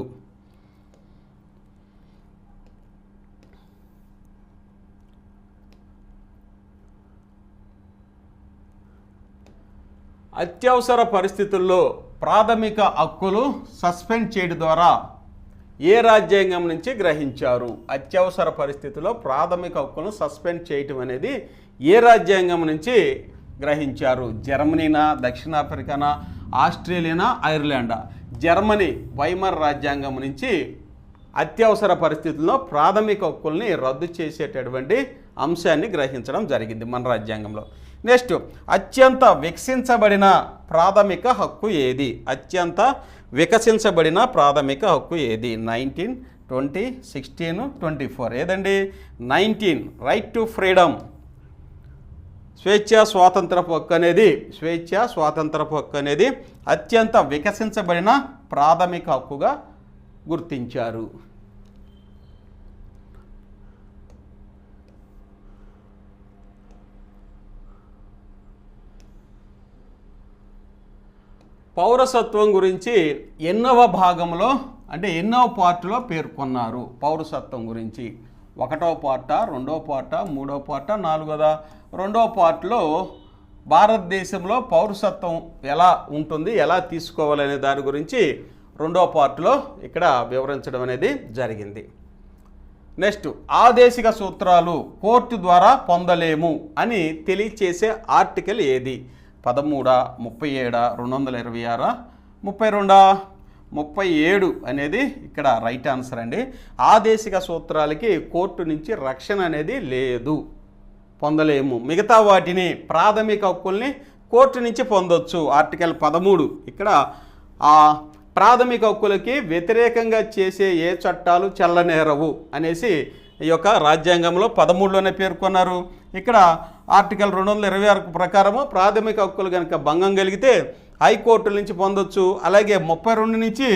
అత్యవసర పరిస్థితుల్లో ప్రాథమిక హక్కులు సస్పెండ్ చేయడం ద్వారా ఏ రాజ్యాంగం నుంచి గ్రహించారు? అత్యవసర పరిస్థితుల్లో ప్రాథమిక హక్కులను సస్పెండ్ చేయటం అనేది ఏ రాజ్యాంగం నుంచి గ్రహించారు? జర్మనీనా, దక్షిణాఫ్రికానా, ఆస్ట్రేలియానా, ఐర్లాండా? జర్మనీ వైమర్ రాజ్యాంగం నుంచి అత్యవసర పరిస్థితుల్లో ప్రాథమిక హక్కుల్ని రద్దు చేసేటటువంటి అంశాన్ని గ్రహించడం జరిగింది మన రాజ్యాంగంలో. నెక్స్ట్, అత్యంత వికసించబడిన ప్రాథమిక హక్కు ఏది? అత్యంత వికసించబడిన ప్రాథమిక హక్కు ఏది? 19, 20, 16, 24. ఏదండి? 19 రైట్ టు ఫ్రీడమ్, స్వేచ్ఛా స్వాతంత్రపు హక్కు అనేది అత్యంత వికసించబడిన ప్రాథమిక హక్కుగా గుర్తించారు. పౌరసత్వం గురించి ఎన్నవ భాగంలో అంటే ఎన్నవ పార్టులో పేర్కొన్నారు? పౌరసత్వం గురించి 1వ పార్ట, 2వ పార్ట, 3వ పార్ట, 4వ? 2వ పార్ట్లో భారతదేశంలో పౌరసత్వం ఎలా ఉంటుంది, ఎలా తీసుకోవాలనే దాని గురించి రెండో పార్ట్లో ఇక్కడ వివరించడం అనేది జరిగింది. నెక్స్ట్, ఆదేశిక సూత్రాలు కోర్టు ద్వారా పొందలేము అని తెలియచేసే ఆర్టికల్ ఏది? 13, 37, 226, 32, 37 అనేది ఇక్కడ రైట్ ఆన్సర్ అండి. ఆదేశిక సూత్రాలకి కోర్టు నుంచి రక్షణ అనేది లేదు, పొందలేము. మిగతా వాటిని ప్రాథమిక హక్కుల్ని కోర్టు నుంచి పొందొచ్చు. ఆర్టికల్ 13 ఇక్కడ ప్రాథమిక హక్కులకి వ్యతిరేకంగా చేసే ఏ చట్టాలు చెల్లనేరవు అనేసి ఈ యొక్క రాజ్యాంగంలో 13లోనే పేర్కొన్నారు. ఇక్కడ ఆర్టికల్ 226 ప్రకారము ప్రాథమిక హక్కులు కనుక భంగం కలిగితే హైకోర్టుల నుంచి పొందొచ్చు, అలాగే 32 నుంచి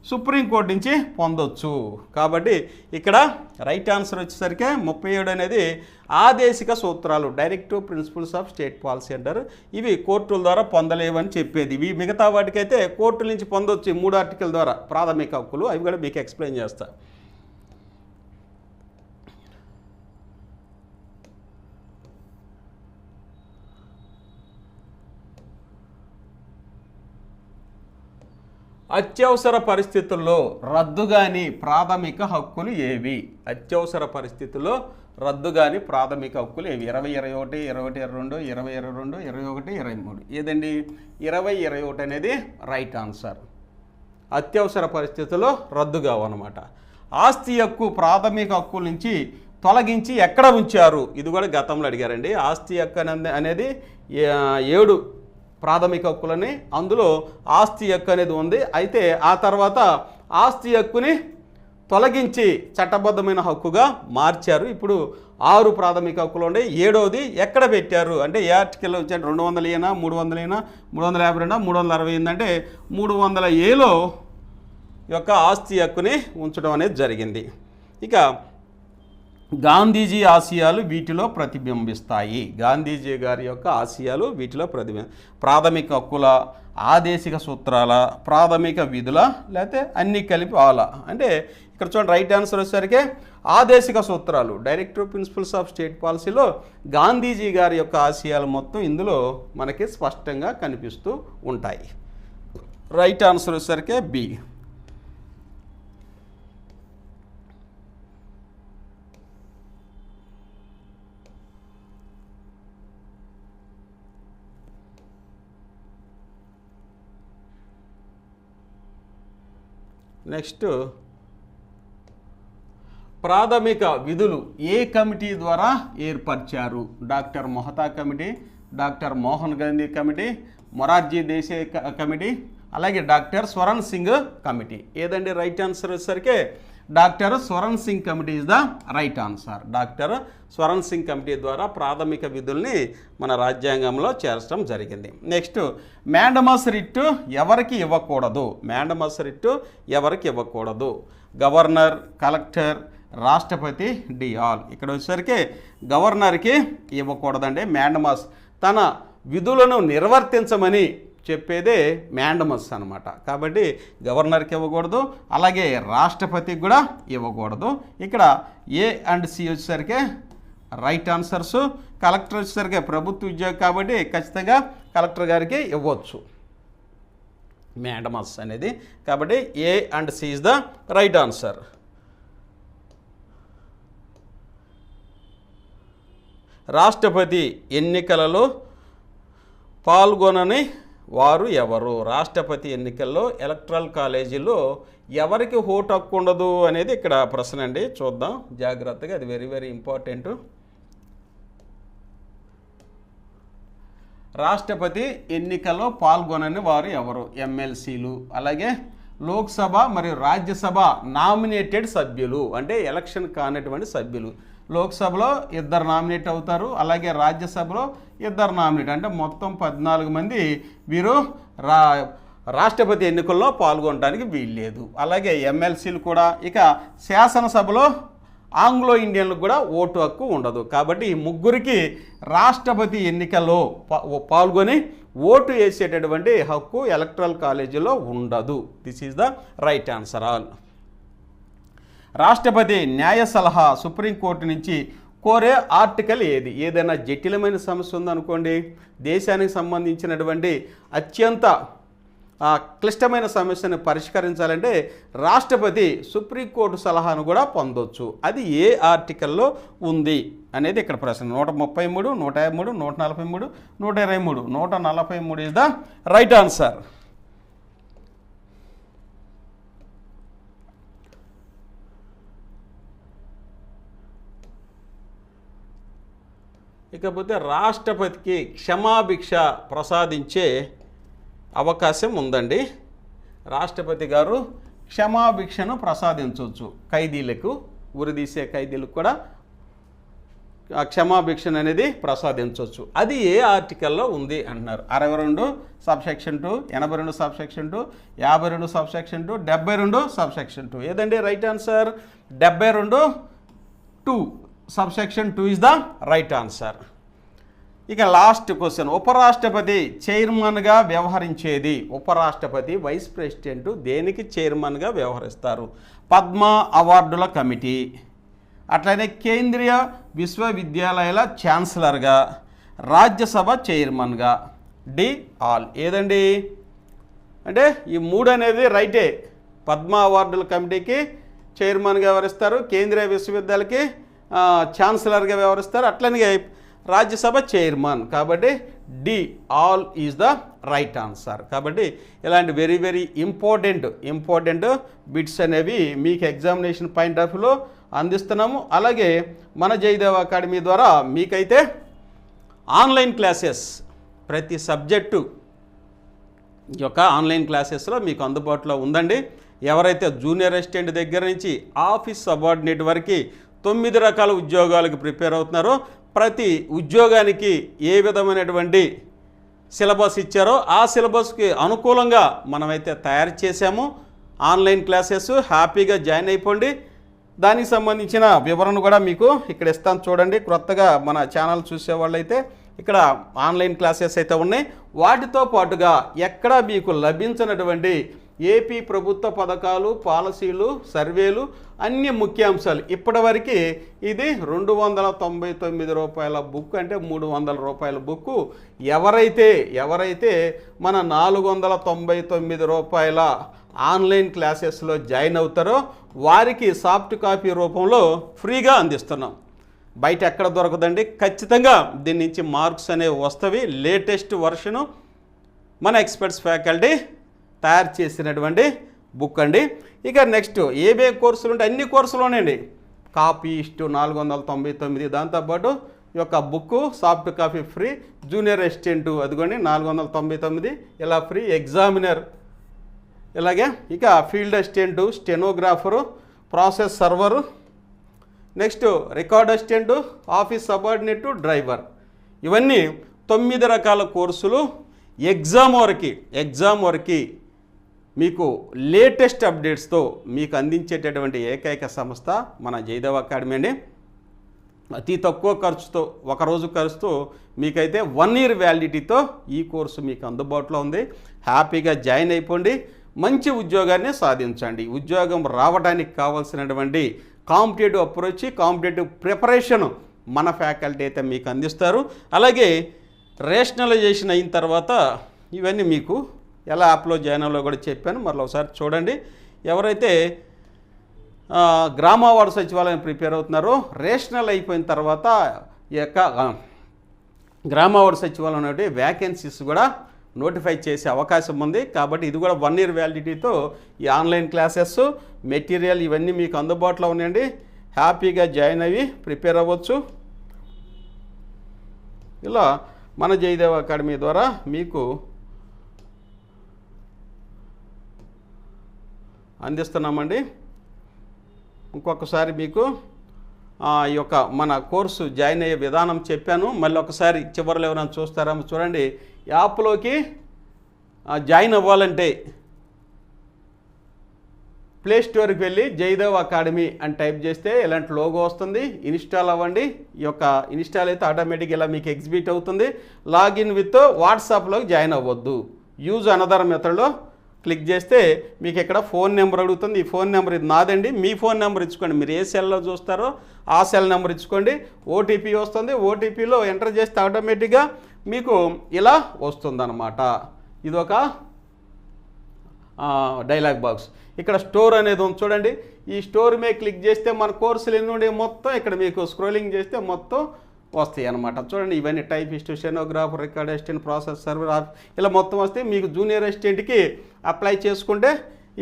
సుప్రీంకోర్టు నుంచి పొందొచ్చు. కాబట్టి ఇక్కడ రైట్ ఆన్సర్ వచ్చేసరికి 37 అనేది ఆదేశిక సూత్రాలు, directive principles of state policy అంటారు. ఇవి కోర్టుల ద్వారా పొందలేవని చెప్పేది. ఇవి మిగతా వాటికైతే కోర్టుల నుంచి పొందొచ్చు. 3 ఆర్టికల్ ద్వారా ప్రాథమిక హక్కులు, అవి కూడా మీకు ఎక్స్ప్లెయిన్ చేస్తా. అత్యవసర పరిస్థితుల్లో రద్దుగాని ప్రాథమిక హక్కులు ఏవి? అత్యవసర పరిస్థితుల్లో రద్దుగాని ప్రాథమిక హక్కులు ఏవి? 2021, 2022, 2022, 21, 23. ఏదండి? 2021 అనేది రైట్ ఆన్సర్. అత్యవసర పరిస్థితుల్లో రద్దు కావన్నమాట. ఆస్తి హక్కు ప్రాథమిక హక్కుల నుంచి తొలగించి ఎక్కడ ఉంచారు? ఇది కూడా గతంలో అడిగారండి. ఆస్తి హక్కు అనేది 7 ప్రాథమిక హక్కులని, అందులో ఆస్తి హక్కు అనేది ఉంది. అయితే ఆ తర్వాత ఆస్తి హక్కుని తొలగించి చట్టబద్ధమైన హక్కుగా మార్చారు. ఇప్పుడు 6 ప్రాథమిక హక్కులు ఉన్నాయి. 7వది ఎక్కడ పెట్టారు అంటే ఏ ఆర్టికల్లో వచ్చారు? 200 300 352 360 అంటే 300Aలో యొక్క ఆస్తి హక్కుని ఉంచడం అనేది జరిగింది. ఇక గాంధీజీ ఆశయాలు వీటిలో ప్రతిబింబిస్తాయి. గాంధీజీ గారి యొక్క ఆశయాలు వీటిలో ప్రాథమిక హక్కుల, ఆదేశిక సూత్రాల, ప్రాథమిక విధుల, లేకపోతే అన్నీ కలిపి అంటే ఇక్కడ చూడండి రైట్ ఆన్సర్ వచ్చేసరికి ఆదేశిక సూత్రాలు, డైరెక్టివ్ ప్రిన్సిపల్స్ ఆఫ్ స్టేట్ పాలసీలో గాంధీజీ గారి యొక్క ఆశయాలు మొత్తం ఇందులో మనకి స్పష్టంగా కనిపిస్తూ ఉంటాయి. రైట్ ఆన్సర్ వచ్చేసరికి బి. నెక్స్ట్, ప్రాథమిక విధులు ఏ కమిటీ ద్వారా ఏర్పరిచారు? Doctor Mehta committee, doctor Mohan Gandhi committee, Morarji Desai committee, అలాగే డాక్టర్ స్వరణ్ సింగ్ కమిటీ. ఏదండి రైట్ ఆన్సర్ వచ్చేసరికి doctor Swaran Singh committee is the right answer. Doctor Swaran Singh committee ద్వారా ప్రాథమిక విధుల్ని మన రాజ్యాంగంలో చేర్చడం జరిగింది. నెక్స్ట్, మ్యాండమస్ రిట్ ఎవరికి ఇవ్వకూడదు? మ్యాండమస్ రిట్ ఎవరికి ఇవ్వకూడదు? గవర్నర్, కలెక్టర్, రాష్ట్రపతి, డిఆల్. ఇక్కడ వచ్చేసరికి గవర్నర్కి ఇవ్వకూడదండి మ్యాండమస్. తన విధులను నిర్వర్తించమని చెప్పేదే మ్యాండమస్ అనమాట. కాబట్టి గవర్నర్కి ఇవ్వకూడదు, అలాగే రాష్ట్రపతికి కూడా ఇవ్వకూడదు. ఇక్కడ ఏ అండ్ సి వచ్చేసరికి రైట్ ఆన్సర్స్. కలెక్టర్ వచ్చేసరికి ప్రభుత్వ ఉద్యోగి కాబట్టి ఖచ్చితంగా కలెక్టర్ గారికి ఇవ్వచ్చు మ్యాండమస్ అనేది. కాబట్టి A and C is the right answer. రాష్ట్రపతి ఎన్నికలలో పాల్గొనని వారు ఎవరు? రాష్ట్రపతి ఎన్నికల్లో ఎలక్టరల్ కాలేజీలో ఎవరికి ఓటు హక్కు ఉండదు అనేది ఇక్కడ ప్రశ్న అండి. చూద్దాం జాగ్రత్తగా, అది వెరీ వెరీ ఇంపార్టెంట్. రాష్ట్రపతి ఎన్నికల్లో పాల్గొనని వారు ఎవరు? ఎమ్మెల్సీలు, అలాగే లోక్సభ మరియు రాజ్యసభ నామినేటెడ్ సభ్యులు, అంటే ఎలక్షన్ కానటువంటి సభ్యులు. లోక్సభలో 2 నామినేట్ అవుతారు, అలాగే రాజ్యసభలో 2 నామినేట్, అంటే మొత్తం 14 మంది వీరు రాష్ట్రపతి ఎన్నికల్లో పాల్గొనడానికి వీల్లేదు. అలాగే ఎమ్మెల్సీలు కూడా. ఇక శాసనసభలో ఆంగ్లో ఇండియన్లకు కూడా ఓటు హక్కు ఉండదు. కాబట్టి ఈ ముగ్గురికి రాష్ట్రపతి ఎన్నికల్లో పాల్గొని ఓటు వేసేటటువంటి హక్కు ఎలక్టరల్ కాలేజీలో ఉండదు. This is the right answer all. రాష్ట్రపతి న్యాయ సలహా సుప్రీంకోర్టు నుంచి కోరే ఆర్టికల్ ఏది? ఏదైనా జటిలమైన సమస్య ఉందనుకోండి, దేశానికి సంబంధించినటువంటి అత్యంత క్లిష్టమైన సమస్యను పరిష్కరించాలంటే రాష్ట్రపతి సుప్రీంకోర్టు సలహాను కూడా పొందొచ్చు. అది ఏ ఆర్టికల్లో ఉంది అనేది ఇక్కడ ప్రశ్న. 133, 153, 143, 123, 143 ఇస్ ద రైట్ ఆన్సర్. ఇకపోతే రాష్ట్రపతికి క్షమాభిక్ష ప్రసాదించే అవకాశం ఉందండి. రాష్ట్రపతి గారు క్షమాభిక్షను ప్రసాదించవచ్చు ఖైదీలకు, ఉరిదీసే ఖైదీలకు కూడా ఆ క్షమాభిక్షను అనేది ప్రసాదించవచ్చు. అది ఏ ఆర్టికల్లో ఉంది అంటున్నారు. 62 సబ్సెక్షన్ 2, 82 సబ్సెక్షన్ 2, 52 సబ్సెక్షన్ 2, 72 సబ్సెక్షన్ 2. ఏదండి right answer? 72 subsection 2 is the right answer. ఇక లాస్ట్ క్వశ్చన్. ఉపరాష్ట్రపతి చైర్మన్గా వ్యవహరించేది, ఉపరాష్ట్రపతి వైస్ ప్రెసిడెంట్ దేనికి చైర్మన్గా వ్యవహరిస్తారు? పద్మ అవార్డుల కమిటీ, అట్లనే కేంద్రీయ విశ్వవిద్యాలయాల ఛాన్సలర్గా, రాజ్యసభ చైర్మన్గా. D all. ఏదండి అంటే ఈ 3 అనేది రైటే. పద్మ అవార్డుల కమిటీకి చైర్మన్గా వ్యవహరిస్తారు, కేంద్రీయ విశ్వవిద్యాలయాలకి ఛాన్సలర్గా వ్యవహరిస్తారు, అట్లనే రాజ్యసభ చైర్మన్. కాబట్టి D all is the right answer. కాబట్టి ఇలాంటి వెరీ వెరీ ఇంపార్టెంట్ బిట్స్ అనేవి మీకు ఎగ్జామినేషన్ పాయింట్ ఆఫ్ వ్యూలో అందిస్తున్నాము. అలాగే మన జయదేవ్ అకాడమీ ద్వారా మీకైతే ఆన్లైన్ క్లాసెస్ ప్రతి సబ్జెక్టు యొక్క ఆన్లైన్ క్లాసెస్లో మీకు అందుబాటులో ఉందండి. ఎవరైతే జూనియర్ అసిస్టెంట్ దగ్గర నుంచి ఆఫీస్ సబార్డినేట్ వరకు 9 రకాల ఉద్యోగాలకు ప్రిపేర్ అవుతున్నారో, ప్రతి ఉద్యోగానికి ఏ విధమైనటువంటి సిలబస్ ఇచ్చారో ఆ సిలబస్కి అనుకూలంగా మనమైతే తయారు చేశాము. ఆన్లైన్ క్లాసెస్ హ్యాపీగా జాయిన్ అయిపోండి. దానికి సంబంధించిన వివరణ కూడా మీకు ఇక్కడ ఇస్తాను చూడండి. కొత్తగా మన ఛానల్ చూసేవాళ్ళైతే ఇక్కడ ఆన్లైన్ క్లాసెస్ అయితే ఉన్నాయి. వాటితో పాటుగా ఎక్కడ మీకు లభించినటువంటి ఏపీ ప్రభుత్వ పథకాలు, పాలసీలు, సర్వేలు, అన్ని ముఖ్యాంశాలు ఇప్పటివరకు ఇది 299 రూపాయల బుక్, అంటే 300 రూపాయల బుక్. ఎవరైతే మన 499 రూపాయల ఆన్లైన్ క్లాసెస్లో జాయిన్ అవుతారో వారికి సాఫ్ట్ కాపీ రూపంలో ఫ్రీగా అందిస్తున్నాం. బయట ఎక్కడ దొరకదండి. ఖచ్చితంగా దీని నుంచి మార్క్స్ అనేవి వస్తవి. లేటెస్ట్ వర్షను మన ఎక్స్పర్ట్స్ ఫ్యాకల్టీ తయారు చేసినటువంటి బుక్ అండి. ఇక నెక్స్ట్ ఏవే కోర్సులు ఉంటే అన్ని కోర్సులోనండి. కాపీస్ట్ 499, దాంతోపాటు ఈ యొక్క book soft copy free. Junior assistant అదిగోండి 499 ఇలా ఫ్రీ. ఎగ్జామినర్ ఇలాగే. ఇక field assistant, stenographer, process server, next record assistant, office subordinate, driver, ఇవన్నీ 9 రకాల కోర్సులు ఎగ్జామ్ వరకు మీకు లేటెస్ట్ అప్డేట్స్తో మీకు అందించేటటువంటి ఏకైక సంస్థ మన జయదేవ్ అకాడమీ అండి. అతి తక్కువ ఖర్చుతో, ఒకరోజు ఖర్చుతో మీకైతే 1 ఇయర్ వ్యాలిడిటీతో ఈ కోర్సు మీకు అందుబాటులో ఉంది. హ్యాపీగా జాయిన్ అయిపోండి. మంచి ఉద్యోగాన్ని సాధించండి. ఉద్యోగం రావడానికి కావాల్సినటువంటి కాంపిటేటివ్ అప్రోచ్, కాంపిటేటివ్ ప్రిపరేషన్ మన ఫ్యాకల్టీ అయితే మీకు అందిస్తారు. అలాగే రేషనలైజేషన్ అయిన తర్వాత ఇవన్నీ మీకు ఎలా యాప్లో జాయిన్ అవ్వాలో కూడా చెప్పాను. మరలా ఒకసారి చూడండి. ఎవరైతే గ్రామ వార్డు సచివాలయం ప్రిపేర్ అవుతున్నారో రేషనల్ అయిపోయిన తర్వాత ఈ యొక్క గ్రామ వార్డు సచివాలయం అనేవి వ్యాకెన్సీస్ కూడా నోటిఫై చేసే అవకాశం ఉంది. కాబట్టి ఇది కూడా 1 ఇయర్ వ్యాలిడిటీతో ఈ ఆన్లైన్ క్లాసెస్, మెటీరియల్ ఇవన్నీ మీకు అందుబాటులో ఉన్నాయండి. హ్యాపీగా జాయిన్ అయ్యి ప్రిపేర్ అవ్వచ్చు. ఇలా మన జయదేవ్ అకాడమీ ద్వారా మీకు అందిస్తున్నామండి. ఇంకొకసారి మీకు ఈ యొక్క మన కోర్సు జాయిన్ అయ్యే విధానం చెప్పాను. మళ్ళీ ఒకసారి చివరిలో ఎవరైనా చూస్తారా చూడండి. యాప్లోకి జాయిన్ అవ్వాలంటే ప్లే స్టోర్కి వెళ్ళి జయదేవ్ అకాడమీ అని టైప్ చేస్తే ఇలాంటి లోగో వస్తుంది. ఇన్స్టాల్ అవ్వండి. ఈ యొక్క ఇన్స్టాల్ అయితే ఆటోమేటిక్గా ఇలా మీకు ఎగ్జిబిట్ అవుతుంది. లాగిన్ విత్ వాట్సాప్లోకి జాయిన్ అవ్వద్దు. యూజ్ అనదర్ మెథడ్లో క్లిక్ చేస్తే మీకు ఇక్కడ ఫోన్ నెంబర్ అడుగుతుంది. ఈ ఫోన్ నెంబర్ ఇది నాదండి, మీ ఫోన్ నెంబర్ ఇచ్చుకోండి. మీరు ఏ సెల్లో చూస్తారో ఆ సెల్ నెంబర్ ఇచ్చుకోండి. ఓటీపీ వస్తుంది. ఓటీపీలో ఎంటర్ చేస్తే ఆటోమేటిక్గా మీకు ఇలా వస్తుందన్నమాట. ఇది ఒక డైలాగ్ బాక్స్. ఇక్కడ స్టోర్ అనేది ఉంది చూడండి. ఈ స్టోర్ మీద క్లిక్ చేస్తే మన కోర్సులు ఎన్ని ఉండే మొత్తం ఇక్కడ మీకు స్క్రోలింగ్ చేస్తే మొత్తం వస్తాయి అన్నమాట. చూడండి ఇవన్నీ typist, stenographer, record assistant, process server, ఇలా మొత్తం వస్తాయి. మీకు జూనియర్ అసిస్టెంట్కి అప్లై చేసుకుంటే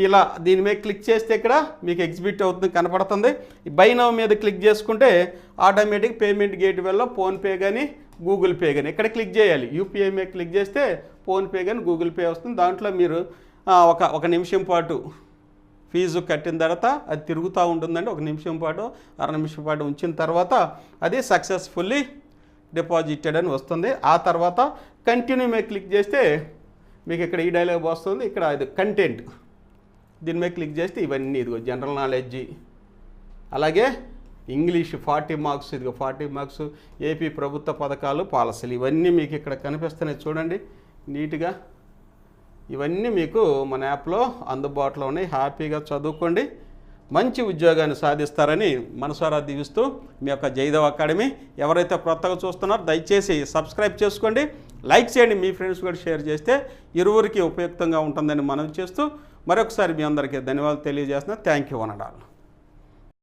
ఇలా దీని మీద క్లిక్ చేస్తే ఇక్కడ మీకు ఎగ్జిబిట్ అవుతుంది, కనపడుతుంది. ఈ బై నౌ మీద క్లిక్ చేసుకుంటే ఆటోమేటిక్ పేమెంట్ గేట్వేలో ఫోన్పే కానీ గూగుల్ పే కానీ ఇక్కడ క్లిక్ చేయాలి. యూపీఐ మీద క్లిక్ చేస్తే ఫోన్పే కానీ గూగుల్ పే వస్తుంది. దాంట్లో మీరు ఒక నిమిషం పాటు ఫీజు కట్టిన తర్వాత అది తిరుగుతూ ఉంటుందండి. ఒక నిమిషం పాటు, అర నిమిషం పాటు ఉంచిన తర్వాత అది సక్సెస్ఫుల్లీ డిపాజిటెడ్ అని వస్తుంది. ఆ తర్వాత కంటిన్యూ మీద క్లిక్ చేస్తే మీకు ఇక్కడ ఈ డైలాగ్ వస్తుంది. ఇక్కడ ఇది కంటెంట్, దీని మీద క్లిక్ చేస్తే ఇవన్నీ ఇదిగో జనరల్ నాలెడ్జ్, అలాగే ఇంగ్లీష్ 40 మార్క్స్, ఇదిగో 40 మార్క్స్, ఏపీ ప్రభుత్వ పథకాలు, పాలసీలు, ఇవన్నీ మీకు ఇక్కడ కనిపిస్తున్నాయి చూడండి నీట్గా. ఇవన్నీ మీకు మన యాప్లో అందుబాటులో ఉన్నాయి. హ్యాపీగా చదువుకోండి, మంచి ఉద్యోగాన్ని సాధిస్తారని మనసారా దీవిస్తూ మీ యొక్క జయదేవ్ అకాడమీ ఎవరైతే కొత్తగా చూస్తున్నారో దయచేసి సబ్స్క్రైబ్ చేసుకోండి, లైక్ చేయండి, మీ ఫ్రెండ్స్ కూడా షేర్ చేస్తే ఇరువురికి ఉపయుక్తంగా ఉంటుందని మనవి చేస్తూ మరొకసారి మీ అందరికీ ధన్యవాదాలు తెలియజేస్తున్నా. Thank you one and all.